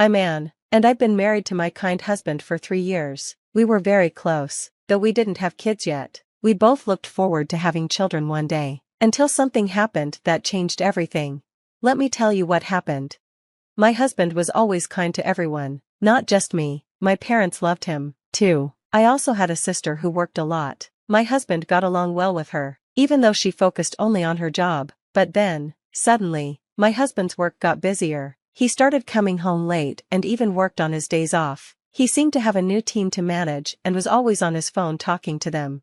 I'm Anne, and I've been married to my kind husband for 3 years. We were very close, though we didn't have kids yet. We both looked forward to having children one day, until something happened that changed everything. Let me tell you what happened. My husband was always kind to everyone, not just me. My parents loved him, too. I also had a sister who worked a lot. My husband got along well with her, even though she focused only on her job. But then, suddenly, my husband's work got busier. He started coming home late and even worked on his days off. He seemed to have a new team to manage and was always on his phone talking to them.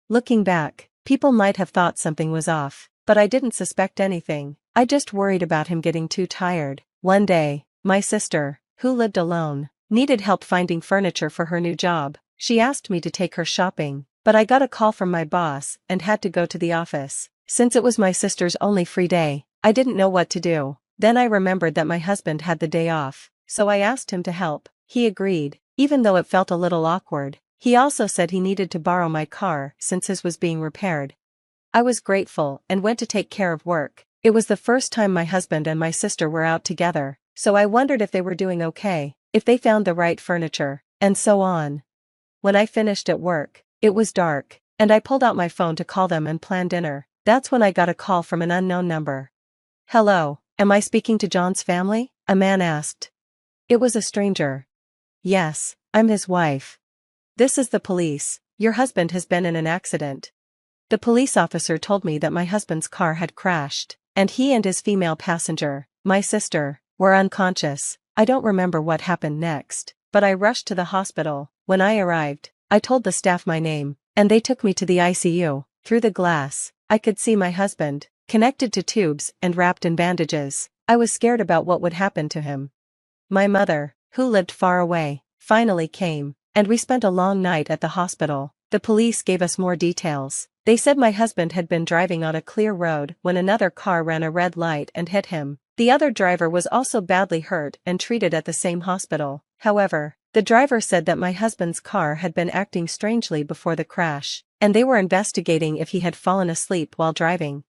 Looking back, people might have thought something was off, but I didn't suspect anything. I just worried about him getting too tired. One day, my sister, who lived alone, needed help finding furniture for her new job. She asked me to take her shopping, but I got a call from my boss and had to go to the office. Since it was my sister's only free day, I didn't know what to do. Then I remembered that my husband had the day off, so I asked him to help. He agreed, even though it felt a little awkward. He also said he needed to borrow my car since his was being repaired. I was grateful and went to take care of work. It was the first time my husband and my sister were out together, so I wondered if they were doing okay, if they found the right furniture, and so on. When I finished at work, it was dark, and I pulled out my phone to call them and plan dinner. That's when I got a call from an unknown number. "Hello, am I speaking to John's family?" a man asked. It was a stranger. "Yes, I'm his wife. This is the police. Your husband has been in an accident." The police officer told me that my husband's car had crashed, and he and his female passenger, my sister, were unconscious. I don't remember what happened next, but I rushed to the hospital. When I arrived, I told the staff my name, and they took me to the ICU. Through the glass, I could see my husband, connected to tubes and wrapped in bandages. I was scared about what would happen to him. My mother, who lived far away, finally came, and we spent a long night at the hospital. The police gave us more details. They said my husband had been driving on a clear road when another car ran a red light and hit him. The other driver was also badly hurt and treated at the same hospital. However, the driver said that my husband's car had been acting strangely before the crash, and they were investigating if he had fallen asleep while driving.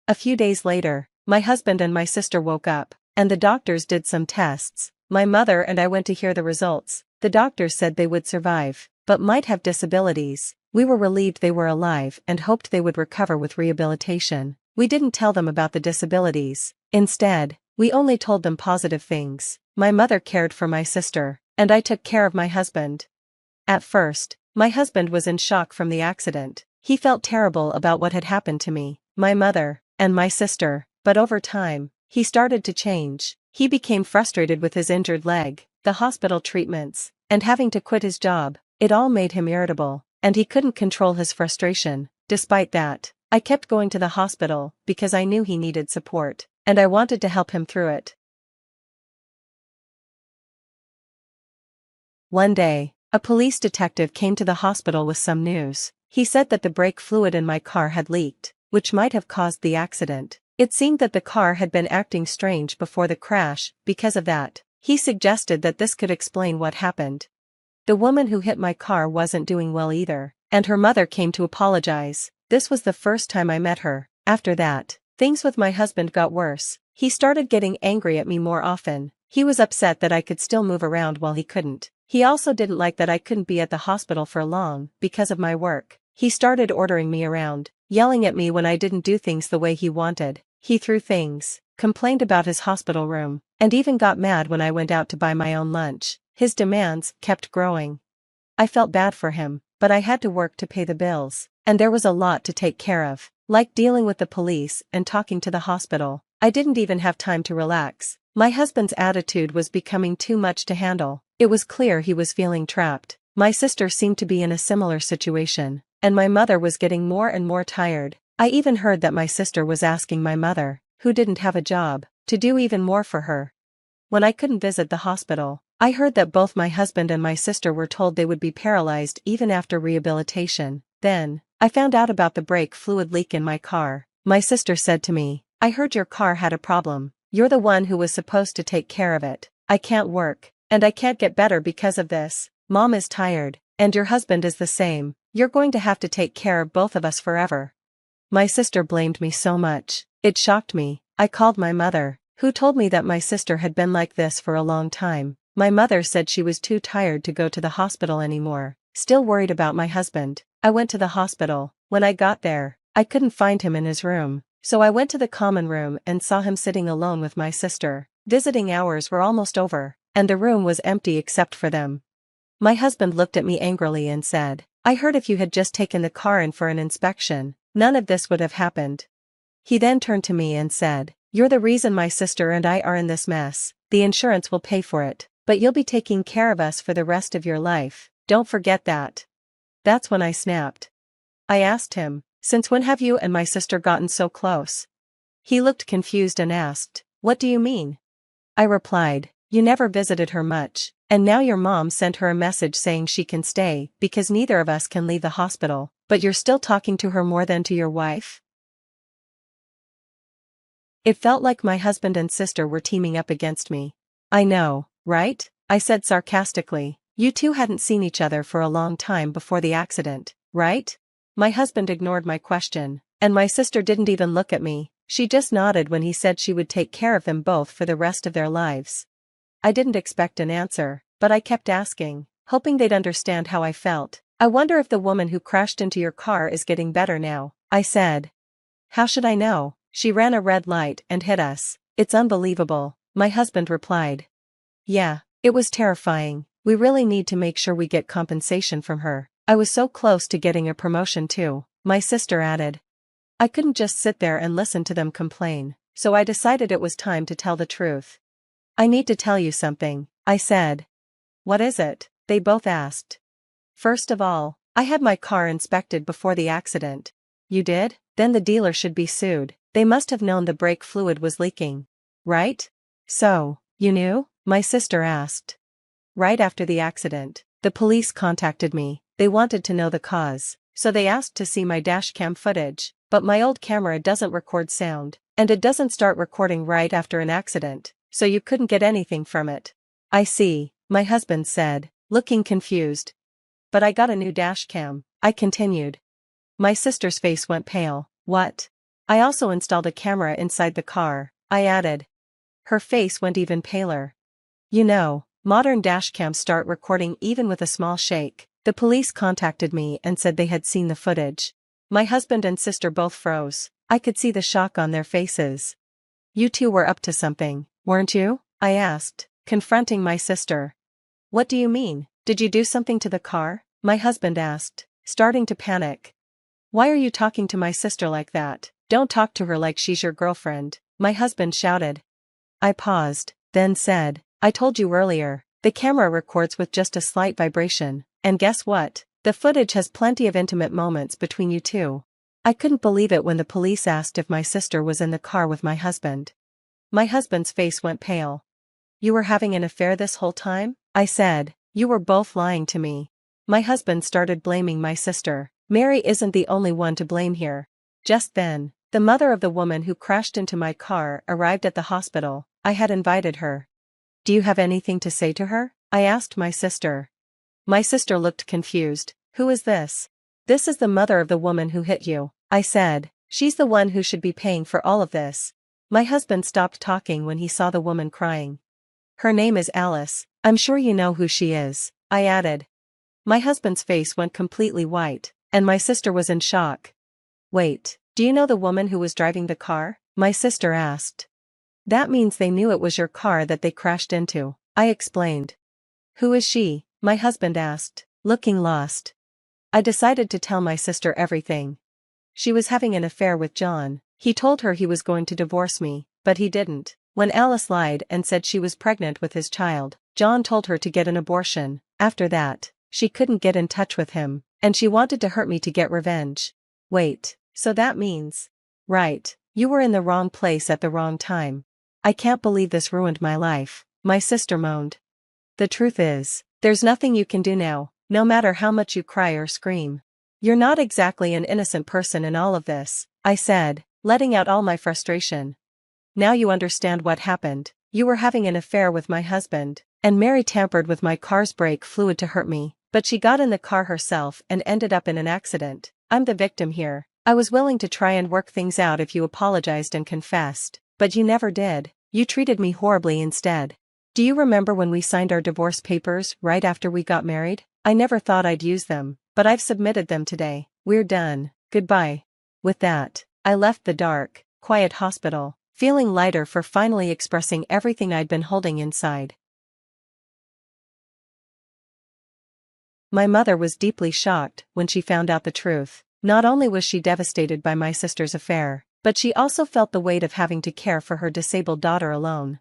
A few days later, my husband and my sister woke up, and the doctors did some tests. My mother and I went to hear the results. The doctors said they would survive, but might have disabilities. We were relieved they were alive and hoped they would recover with rehabilitation. We didn't tell them about the disabilities. Instead, we only told them positive things. My mother cared for my sister, and I took care of my husband. At first, my husband was in shock from the accident. He felt terrible about what had happened to me, my mother, and my sister, but over time, he started to change. He became frustrated with his injured leg, the hospital treatments, and having to quit his job. It all made him irritable, and he couldn't control his frustration. Despite that, I kept going to the hospital because I knew he needed support, and I wanted to help him through it. One day, a police detective came to the hospital with some news. He said that the brake fluid in my car had leaked, which might have caused the accident. It seemed that the car had been acting strange before the crash. Because of that, he suggested that this could explain what happened. The woman who hit my car wasn't doing well either, and her mother came to apologize. This was the first time I met her. After that, things with my husband got worse. He started getting angry at me more often. He was upset that I could still move around while he couldn't. He also didn't like that I couldn't be at the hospital for long because of my work. He started ordering me around, yelling at me when I didn't do things the way he wanted. He threw things, complained about his hospital room, and even got mad when I went out to buy my own lunch. His demands kept growing. I felt bad for him, but I had to work to pay the bills, and there was a lot to take care of, like dealing with the police and talking to the hospital. I didn't even have time to relax. My husband's attitude was becoming too much to handle. It was clear he was feeling trapped. My sister seemed to be in a similar situation, and my mother was getting more and more tired. I even heard that my sister was asking my mother, who didn't have a job, to do even more for her. When I couldn't visit the hospital, I heard that both my husband and my sister were told they would be paralyzed even after rehabilitation. Then, I found out about the brake fluid leak in my car. My sister said to me, "I heard your car had a problem. You're the one who was supposed to take care of it. I can't work, and I can't get better because of this. Mom is tired, and your husband is the same. You're going to have to take care of both of us forever." My sister blamed me so much. It shocked me. I called my mother, who told me that my sister had been like this for a long time. My mother said she was too tired to go to the hospital anymore, still worried about my husband. I went to the hospital. When I got there, I couldn't find him in his room, so I went to the common room and saw him sitting alone with my sister. Visiting hours were almost over, and the room was empty except for them. My husband looked at me angrily and said, "I heard if you had just taken the car in for an inspection, none of this would have happened." He then turned to me and said, "You're the reason my sister and I are in this mess. The insurance will pay for it, but you'll be taking care of us for the rest of your life. Don't forget that." That's when I snapped. I asked him, "Since when have you and my sister gotten so close?" He looked confused and asked, "What do you mean?" I replied, "You never visited her much, and now your mom sent her a message saying she can stay because neither of us can leave the hospital, but you're still talking to her more than to your wife?" It felt like my husband and sister were teaming up against me. "I know, right?" I said sarcastically. "You two hadn't seen each other for a long time before the accident, right?" My husband ignored my question, and my sister didn't even look at me. She just nodded when he said she would take care of them both for the rest of their lives. I didn't expect an answer, but I kept asking, hoping they'd understand how I felt. "I wonder if the woman who crashed into your car is getting better now," I said. "How should I know? She ran a red light and hit us. It's unbelievable," my husband replied. "Yeah, it was terrifying. We really need to make sure we get compensation from her. I was so close to getting a promotion too," my sister added. I couldn't just sit there and listen to them complain, so I decided it was time to tell the truth. "I need to tell you something," I said. "What is it?" they both asked. "First of all, I had my car inspected before the accident." "You did? Then the dealer should be sued. They must have known the brake fluid was leaking. Right?" "So, you knew?" my sister asked. "Right after the accident, the police contacted me. They wanted to know the cause, so they asked to see my dashcam footage, but my old camera doesn't record sound, and it doesn't start recording right after an accident, so you couldn't get anything from it." "I see," my husband said, looking confused. "But I got a new dashcam," I continued. My sister's face went pale. "What?" "I also installed a camera inside the car," I added. Her face went even paler. "You know, modern dashcams start recording even with a small shake. The police contacted me and said they had seen the footage." My husband and sister both froze. I could see the shock on their faces. "You two were up to something, weren't you?" I asked, confronting my sister. "What do you mean? Did you do something to the car?" my husband asked, starting to panic. "Why are you talking to my sister like that? Don't talk to her like she's your girlfriend," my husband shouted. I paused, then said, "I told you earlier, the camera records with just a slight vibration, and guess what? The footage has plenty of intimate moments between you two." I couldn't believe it when the police asked if my sister was in the car with my husband. My husband's face went pale. "You were having an affair this whole time?" I said. "You were both lying to me." My husband started blaming my sister. "Mary isn't the only one to blame here." Just then, the mother of the woman who crashed into my car arrived at the hospital. I had invited her. "Do you have anything to say to her?" I asked my sister. My sister looked confused. "Who is this?" "This is the mother of the woman who hit you," I said. "She's the one who should be paying for all of this." My husband stopped talking when he saw the woman crying. "Her name is Alice. I'm sure you know who she is," I added. My husband's face went completely white, and my sister was in shock. "Wait, do you know the woman who was driving the car?" my sister asked. "That means they knew it was your car that they crashed into," I explained. "Who is she?" my husband asked, looking lost. I decided to tell my sister everything. She was having an affair with John. He told her he was going to divorce me, but he didn't. When Alice lied and said she was pregnant with his child, John told her to get an abortion. After that, she couldn't get in touch with him, and she wanted to hurt me to get revenge. "Wait, so that means..." "Right, you were in the wrong place at the wrong time." "I can't believe this ruined my life," my sister moaned. "The truth is, there's nothing you can do now, no matter how much you cry or scream. You're not exactly an innocent person in all of this," I said, letting out all my frustration. "Now you understand what happened. You were having an affair with my husband, and Mary tampered with my car's brake fluid to hurt me, but she got in the car herself and ended up in an accident. I'm the victim here. I was willing to try and work things out if you apologized and confessed, but you never did. You treated me horribly instead." Do you remember when we signed our divorce papers right after we got married? I never thought I'd use them, but I've submitted them today. We're done. Goodbye. With that, I left the dark, quiet hospital, feeling lighter for finally expressing everything I'd been holding inside. My mother was deeply shocked when she found out the truth. Not only was she devastated by my sister's affair, but she also felt the weight of having to care for her disabled daughter alone.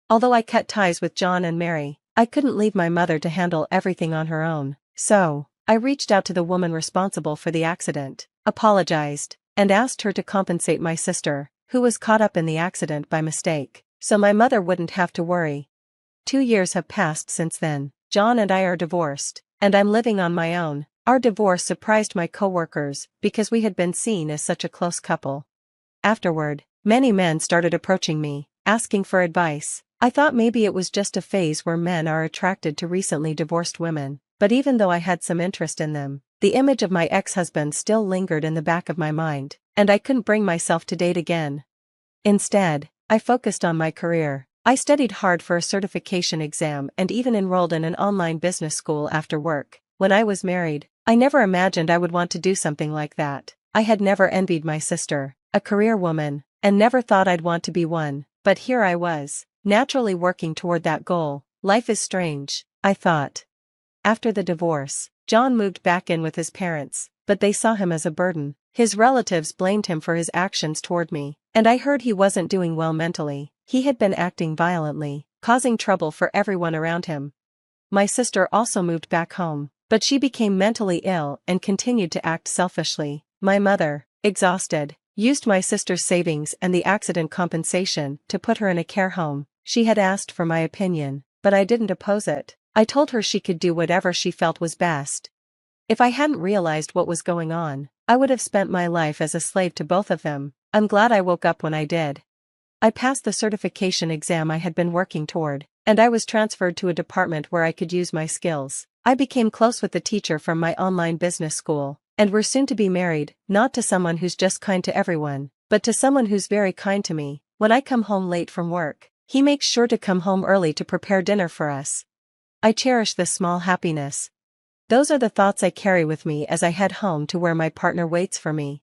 Although I cut ties with John and Mary, I couldn't leave my mother to handle everything on her own. So, I reached out to the woman responsible for the accident, apologized, and asked her to compensate my sister, who was caught up in the accident by mistake, so my mother wouldn't have to worry. 2 years have passed since then. John and I are divorced, and I'm living on my own. Our divorce surprised my coworkers because we had been seen as such a close couple. Afterward, many men started approaching me, asking for advice. I thought maybe it was just a phase where men are attracted to recently divorced women, but even though I had some interest in them, the image of my ex-husband still lingered in the back of my mind, and I couldn't bring myself to date again. Instead, I focused on my career. I studied hard for a certification exam and even enrolled in an online business school after work. When I was married, I never imagined I would want to do something like that. I had never envied my sister, a career woman, and never thought I'd want to be one, but here I was, naturally working toward that goal. Life is strange, I thought. After the divorce, John moved back in with his parents, but they saw him as a burden. His relatives blamed him for his actions toward me, and I heard he wasn't doing well mentally. He had been acting violently, causing trouble for everyone around him. My sister also moved back home, but she became mentally ill and continued to act selfishly. My mother, exhausted, used my sister's savings and the accident compensation to put her in a care home. She had asked for my opinion, but I didn't oppose it. I told her she could do whatever she felt was best. If I hadn't realized what was going on, I would have spent my life as a slave to both of them. I'm glad I woke up when I did. I passed the certification exam I had been working toward, and I was transferred to a department where I could use my skills. I became close with the teacher from my online business school, and we're soon to be married, not to someone who's just kind to everyone, but to someone who's very kind to me. When I come home late from work, he makes sure to come home early to prepare dinner for us. I cherish this small happiness. Those are the thoughts I carry with me as I head home to where my partner waits for me.